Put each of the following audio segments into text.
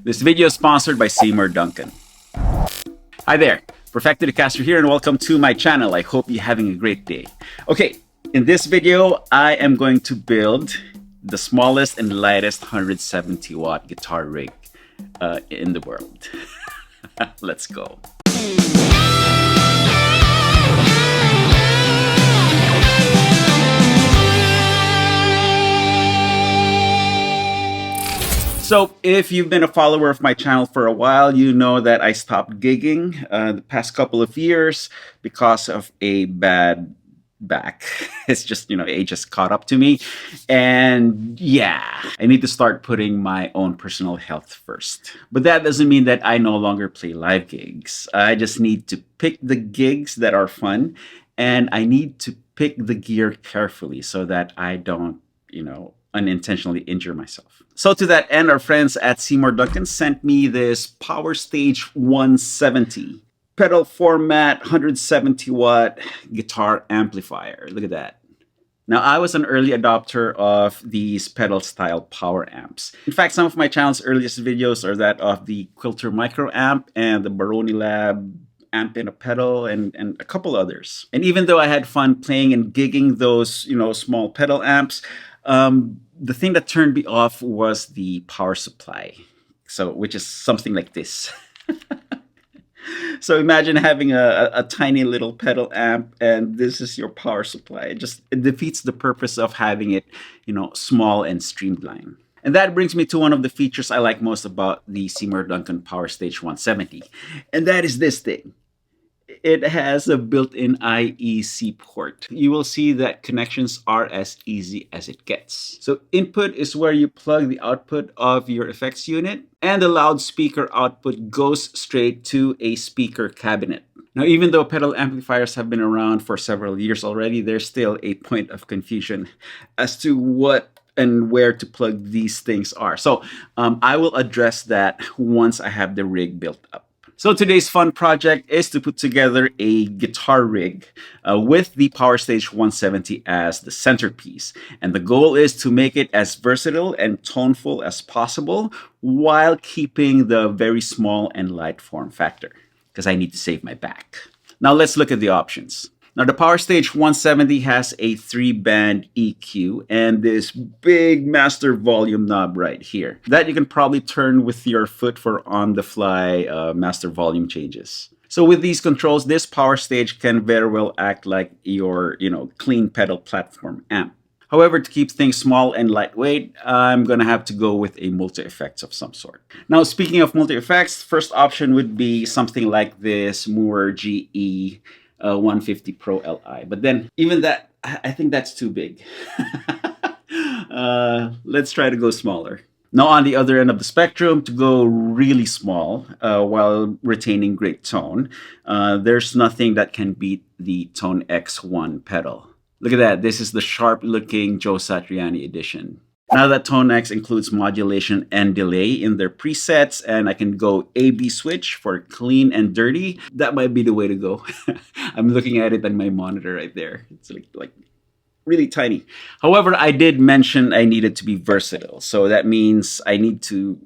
This video is sponsored by Seymour Duncan. Hi there, Perfecto Castro here and welcome to my channel. I hope you're having a great day. Okay, in this video, I am going to build the smallest and lightest 170 watt guitar rig in the world. Let's go. So if you've been a follower of my channel for a while, you know that I stopped gigging the past couple of years because of a bad back. It's just, age just caught up to me. And yeah, I need to start putting my own personal health first. But that doesn't mean that I no longer play live gigs. I just need to pick the gigs that are fun, and I need to pick the gear carefully so that I don't, unintentionally injure myself. So to that end, our friends at Seymour Duncan sent me this PowerStage 170 pedal format 170 watt guitar amplifier. Look at that. Now, I was an early adopter of these pedal style power amps. In fact, some of my channel's earliest videos are that of the Quilter micro amp and the Baroni Lab amp in a pedal and a couple others. And even though I had fun playing and gigging those, small pedal amps, the thing that turned me off was the power supply. So, which is something like this. So imagine having a tiny little pedal amp and this is your power supply. It defeats the purpose of having it, small and streamlined. And that brings me to one of the features I like most about the Seymour Duncan PowerStage 170. And that is this thing. It has a built-in IEC port. You will see that connections are as easy as it gets. So input is where you plug the output of your effects unit, and the loudspeaker output goes straight to a speaker cabinet. Now, even though pedal amplifiers have been around for several years already, there's still a point of confusion as to what and where to plug these things are. So I will address that once I have the rig built up. So today's fun project is to put together a guitar rig with the PowerStage 170 as the centerpiece. And the goal is to make it as versatile and toneful as possible while keeping the very small and light form factor, because I need to save my back. Now let's look at the options. Now, the PowerStage 170 has a 3-band EQ and this big master volume knob right here that you can probably turn with your foot for on-the-fly master volume changes. So with these controls, this PowerStage can very well act like your, clean pedal platform amp. However, to keep things small and lightweight, I'm going to have to go with a multi-effects of some sort. Now, speaking of multi-effects, first option would be something like this Moore GE 150 Pro Li. But then even that, I think that's too big. Let's try to go smaller. Now, on the other end of the spectrum, to go really small while retaining great tone, there's nothing that can beat the Tone X1 pedal. Look at that. This is the sharp-looking Joe Satriani edition. Now that Tone X includes modulation and delay in their presets, and I can go A/B switch for clean and dirty, that might be the way to go. I'm looking at it on my monitor right there. It's like really tiny. However, I did mention I needed to be versatile. So that means I need to,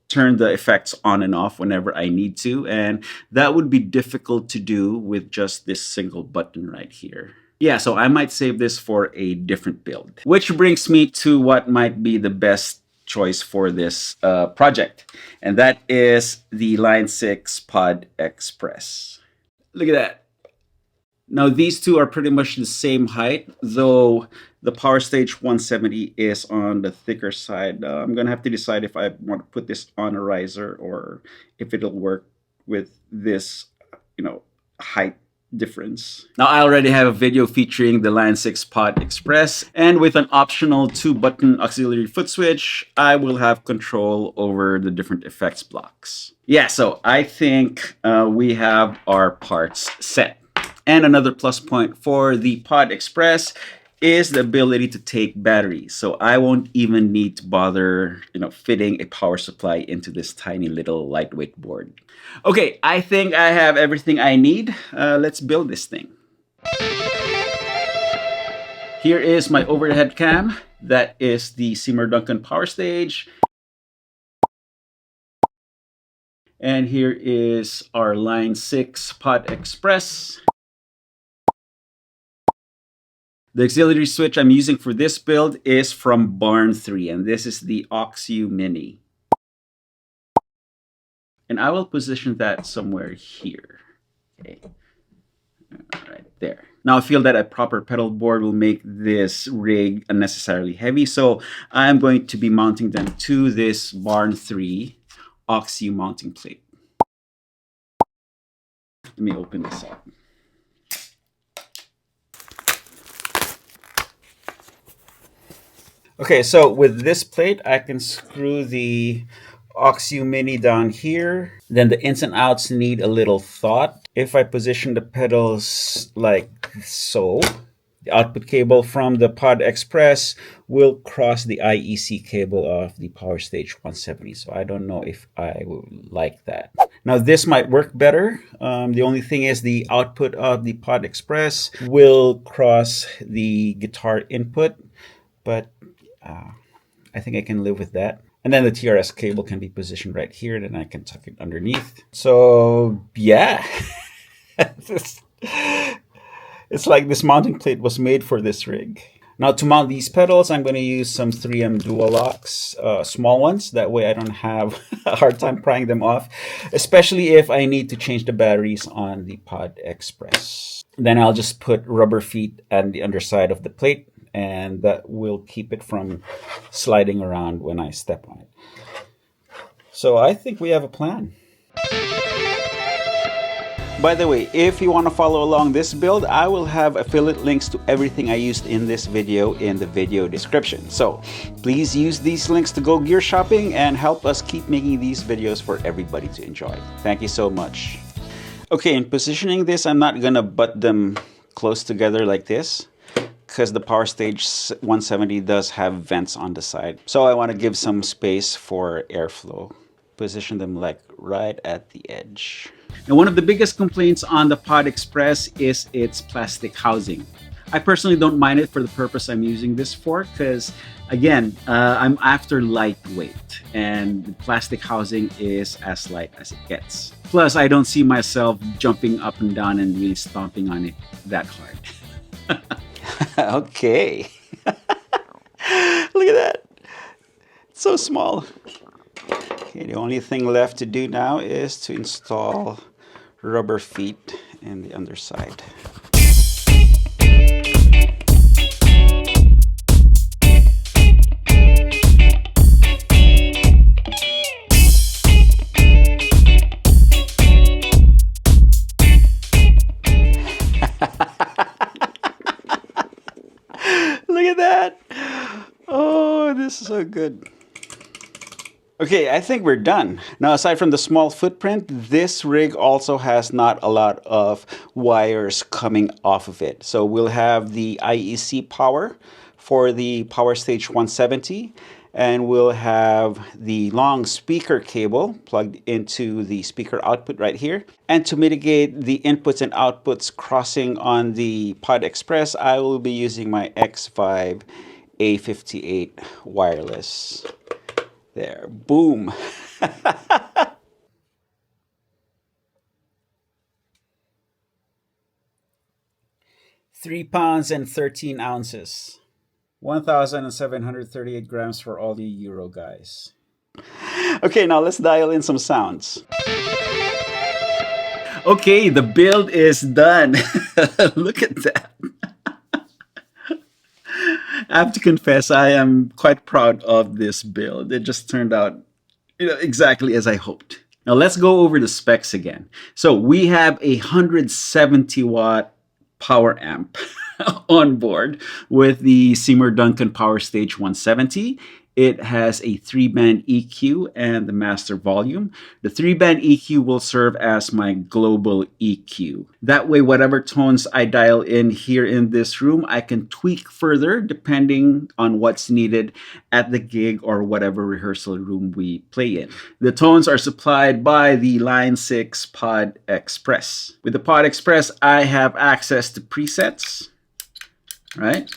turn the effects on and off whenever I need to. And that would be difficult to do with just this single button right here. Yeah, so I might save this for a different build. Which brings me to what might be the best choice for this project. And that is the Line 6 Pod Express. Look at that. Now, these two are pretty much the same height, though the PowerStage 170 is on the thicker side. I'm going to have to decide if I want to put this on a riser or if it'll work with this, height difference. Now, I already have a video featuring the Line 6 Pod Express, and with an optional 2-button auxiliary foot switch, I will have control over the different effects blocks. Yeah, so I think we have our parts set. And another plus point for the Pod Express is the ability to take batteries. So I won't even need to bother, fitting a power supply into this tiny little lightweight board. Okay, I think I have everything I need. Let's build this thing. Here is my overhead cam. That is the Seymour Duncan PowerStage. And here is our line 6 Pod Express. The auxiliary switch I'm using for this build is from Barn 3, and this is the Aux-U Mini. And I will position that somewhere here. Okay. Right there. Now I feel that a proper pedal board will make this rig unnecessarily heavy, so I'm going to be mounting them to this Barn 3 Aux-U mounting plate. Let me open this up. Okay, so with this plate, I can screw the Aux-U Mini down here. Then the ins and outs need a little thought. If I position the pedals like so, the output cable from the Pod Express will cross the IEC cable of the PowerStage 170. So I don't know if I would like that. Now this might work better. The only thing is the output of the Pod Express will cross the guitar input, but I think I can live with that. And then the TRS cable can be positioned right here, then I can tuck it underneath. So yeah, it's like this mounting plate was made for this rig. Now to mount these pedals, I'm going to use some 3M dual locks, small ones. That way I don't have a hard time prying them off, especially if I need to change the batteries on the Pod Express. Then I'll just put rubber feet at the underside of the plate, and that will keep it from sliding around when I step on it. So I think we have a plan. By the way, if you want to follow along this build, I will have affiliate links to everything I used in this video in the video description. So please use these links to go gear shopping and help us keep making these videos for everybody to enjoy. Thank you so much. Okay, in positioning this, I'm not gonna butt them close together like this, because the PowerStage 170 does have vents on the side. So I want to give some space for airflow. Position them like right at the edge. And one of the biggest complaints on the Pod Express is its plastic housing. I personally don't mind it for the purpose I'm using this for, because again, I'm after lightweight, and the plastic housing is as light as it gets. Plus, I don't see myself jumping up and down and really stomping on it that hard. Okay. Look at that. It's so small. Okay, the only thing left to do now is to install rubber feet in the underside. Look at that. Oh, this is so good. Okay, I think we're done. Now, aside from the small footprint, this rig also has not a lot of wires coming off of it. So we'll have the IEC power for the PowerStage 170, and we'll have the long speaker cable plugged into the speaker output right here. And to mitigate the inputs and outputs crossing on the Pod Express, I will be using my X5 A58 wireless. There, boom. 3 pounds and 13 ounces. 1,738 grams for all you Euro guys. Okay, now let's dial in some sounds. Okay, the build is done. Look at that. I have to confess, I am quite proud of this build. It just turned out, exactly as I hoped. Now let's go over the specs again. So we have a 170 watt power amp on board with the Seymour Duncan PowerStage 170. It has a 3-band EQ and the master volume. The 3-band EQ will serve as my global EQ. That way, whatever tones I dial in here in this room, I can tweak further depending on what's needed at the gig or whatever rehearsal room we play in. The tones are supplied by the Line 6 Pod Express. With the Pod Express, I have access to presets, right?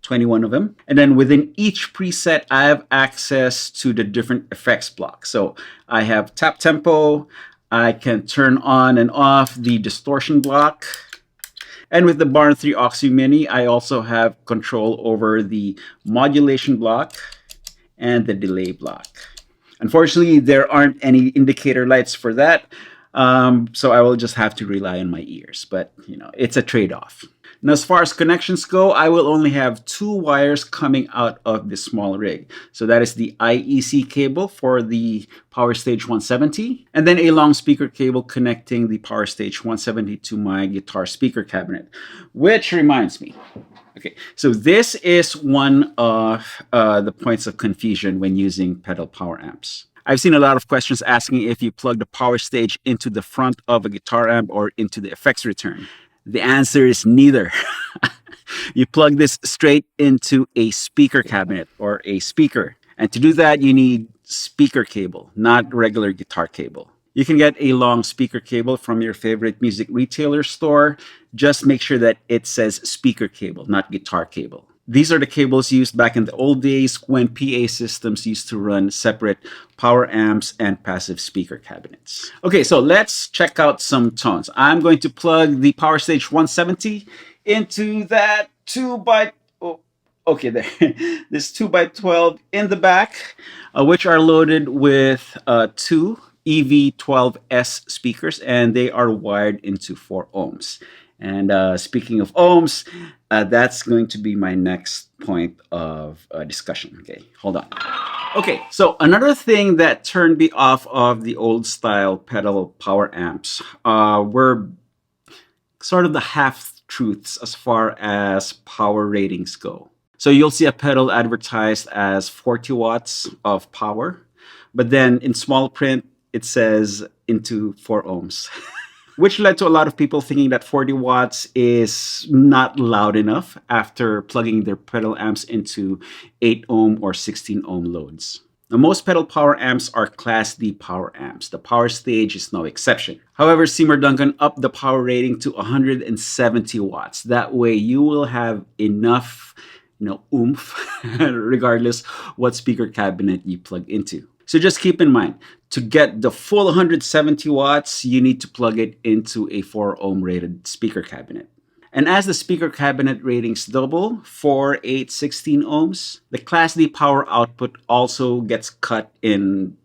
21 of them. And then within each preset, I have access to the different effects blocks. So I have tap tempo. I can turn on and off the distortion block. And with the Barn 3 Oxy Mini, I also have control over the modulation block and the delay block. Unfortunately, there aren't any indicator lights for that, so I will just have to rely on my ears. But, it's a trade-off. Now, as far as connections go, I will only have 2 wires coming out of this small rig. So that is the IEC cable for the PowerStage 170, and then a long speaker cable connecting the PowerStage 170 to my guitar speaker cabinet. Which reminds me, okay, so this is one of the points of confusion when using pedal power amps. I've seen a lot of questions asking if you plug the PowerStage into the front of a guitar amp or into the effects return. The answer is neither. You plug this straight into a speaker cabinet or a speaker. And to do that, you need speaker cable, not regular guitar cable. You can get a long speaker cable from your favorite music retailer store. Just make sure that it says speaker cable, not guitar cable. These are the cables used back in the old days when PA systems used to run separate power amps and passive speaker cabinets. Okay, so let's check out some tones. I'm going to plug the PowerStage 170 into that 2x, there. This 2x12 in the back, which are loaded with 2 EV12S speakers, and they are wired into 4 ohms. And speaking of ohms, that's going to be my next point of discussion. Okay, hold on. Okay, so another thing that turned me off of the old style pedal power amps were sort of the half-truths as far as power ratings go. So you'll see a pedal advertised as 40 watts of power, but then in small print, it says into 4 ohms. Which led to a lot of people thinking that 40 watts is not loud enough after plugging their pedal amps into 8 ohm or 16 ohm loads. Now, most pedal power amps are Class D power amps. The PowerStage is no exception. However, Seymour Duncan upped the power rating to 170 watts. That way you will have enough, oomph, regardless what speaker cabinet you plug into. So just keep in mind, to get the full 170 watts, you need to plug it into a 4 ohm rated speaker cabinet. And as the speaker cabinet ratings double, 4, 8, 16 ohms, the Class D power output also gets cut in,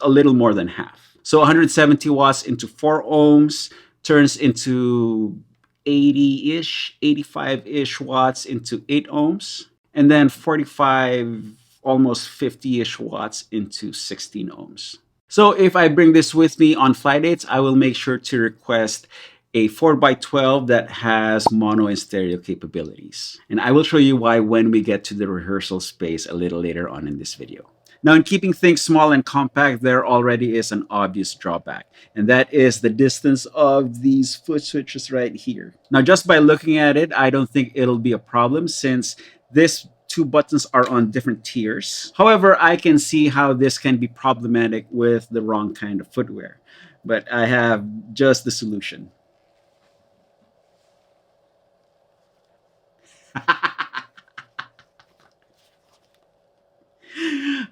a little more than half. So 170 watts into 4 ohms turns into 80-ish, 85-ish watts into 8 ohms. And then 45, almost 50-ish watts into 16 ohms. So if I bring this with me on flight dates, I will make sure to request a 4x12 that has mono and stereo capabilities. And I will show you why when we get to the rehearsal space a little later on in this video. Now, in keeping things small and compact, there already is an obvious drawback, and that is the distance of these foot switches right here. Now, just by looking at it, I don't think it'll be a problem since this 2 buttons are on different tiers. However, I can see how this can be problematic with the wrong kind of footwear, but I have just the solution.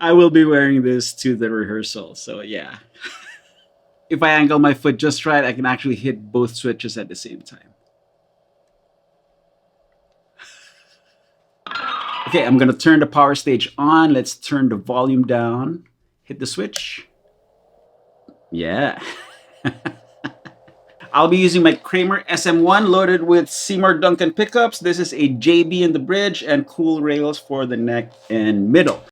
I will be wearing this to the rehearsal, so yeah. If I angle my foot just right, I can actually hit both switches at the same time. Okay, I'm gonna turn the PowerStage on. Let's turn the volume down. Hit the switch. Yeah. I'll be using my Kramer SM1 loaded with Seymour Duncan pickups. This is a JB in the bridge and cool rails for the neck and middle.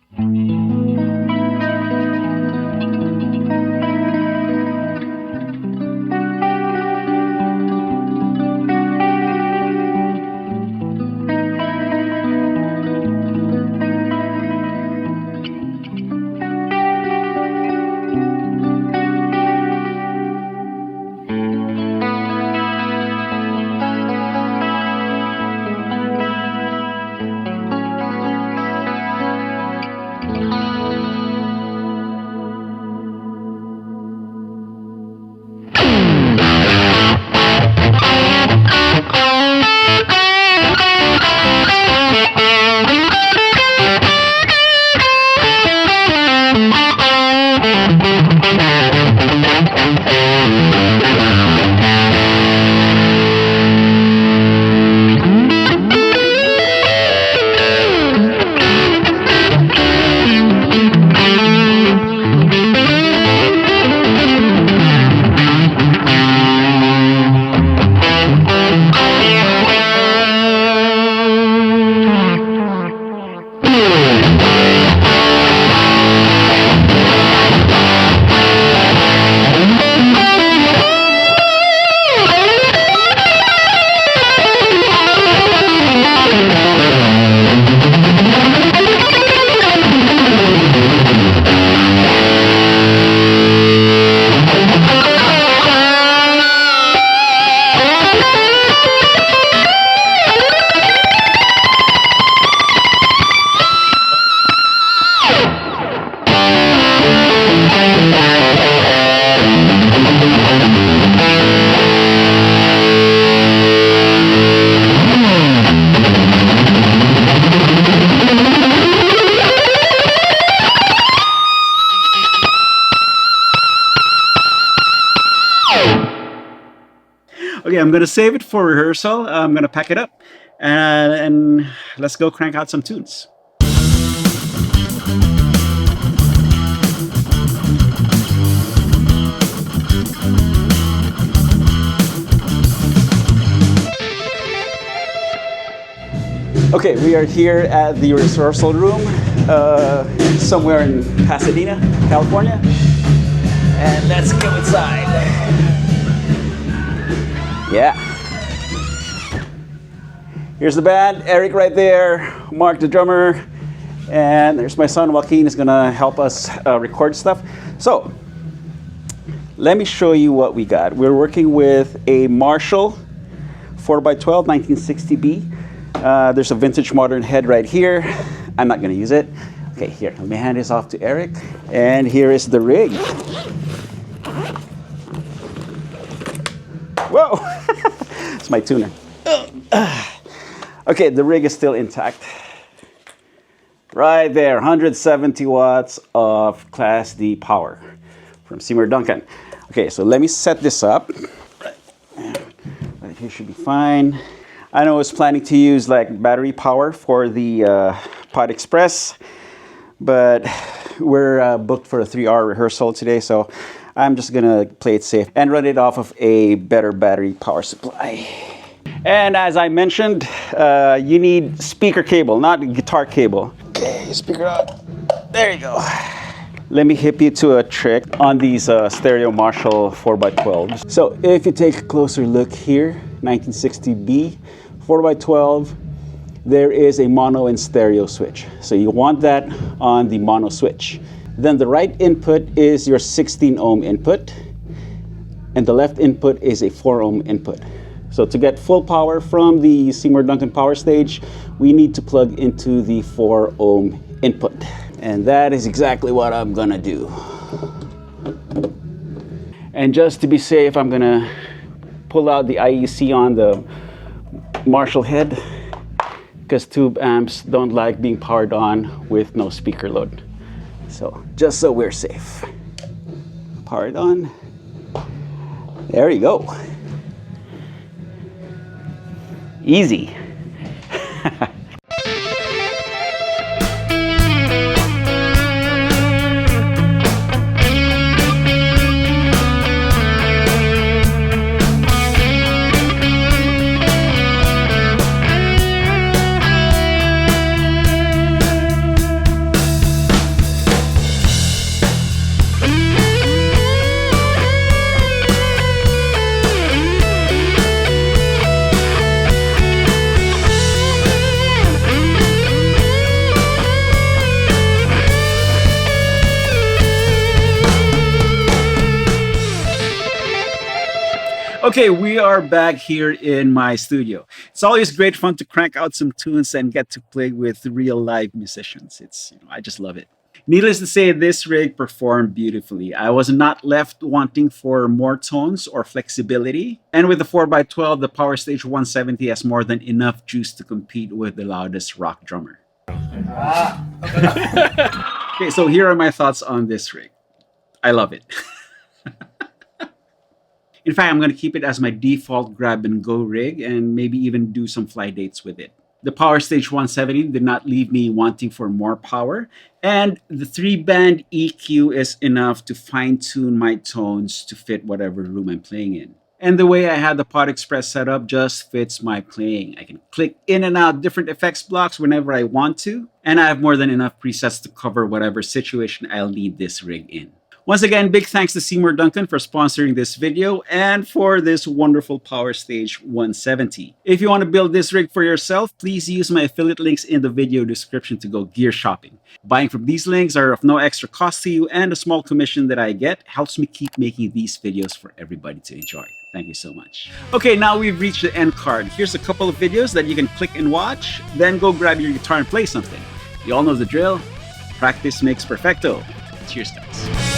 Okay, I'm gonna save it for rehearsal. I'm gonna pack it up, and let's go crank out some tunes. Okay, we are here at the rehearsal room, somewhere in Pasadena, California, and let's go inside. Yeah. Here's the band, Eric right there, Mark the drummer, and there's my son Joaquin is gonna help us record stuff. So, let me show you what we got. We're working with a Marshall 4x12 1960B. There's a vintage modern head right here. I'm not gonna use it. Okay, here, let me hand this off to Eric. And here is the rig. Whoa, it's my tuner. Okay, the rig is still intact. Right there, 170 watts of Class D power from Seymour Duncan. Okay, so let me set this up. Right here should be fine. I know I was planning to use like battery power for the Pod Express, but we're booked for a 3-hour rehearsal today, so I'm just gonna play it safe and run it off of a better battery power supply. And as I mentioned, you need speaker cable, not guitar cable. Okay, speaker up. There you go. Let me hip you to a trick on these stereo Marshall 4x12s. So if you take a closer look here, 1960B, 4x12, there is a mono and stereo switch. So you want that on the mono switch. Then the right input is your 16 ohm input, and the left input is a 4 ohm input. So to get full power from the Seymour Duncan PowerStage, we need to plug into the 4 ohm input. And that is exactly what I'm gonna do. And just to be safe, I'm gonna pull out the IEC on the Marshall head, because tube amps don't like being powered on with no speaker load. So just so we're safe. Powered on. There you go. Easy. Okay, we are back here in my studio. It's always great fun to crank out some tunes and get to play with real live musicians. I just love it. Needless to say, this rig performed beautifully. I was not left wanting for more tones or flexibility. And with the 4x12, the PowerStage 170 has more than enough juice to compete with the loudest rock drummer. Okay, so here are my thoughts on this rig. I love it. In fact, I'm going to keep it as my default grab-and-go rig and maybe even do some fly dates with it. The PowerStage 170 did not leave me wanting for more power, and the 3-band EQ is enough to fine-tune my tones to fit whatever room I'm playing in. And the way I had the Pod Express set up just fits my playing. I can click in and out different effects blocks whenever I want to, and I have more than enough presets to cover whatever situation I'll need this rig in. Once again, big thanks to Seymour Duncan for sponsoring this video and for this wonderful PowerStage 170. If you want to build this rig for yourself, please use my affiliate links in the video description to go gear shopping. Buying from these links are of no extra cost to you, and a small commission that I get helps me keep making these videos for everybody to enjoy. Thank you so much. Okay, now we've reached the end card. Here's a couple of videos that you can click and watch, then go grab your guitar and play something. You all know the drill. Practice makes perfecto. Cheers, guys.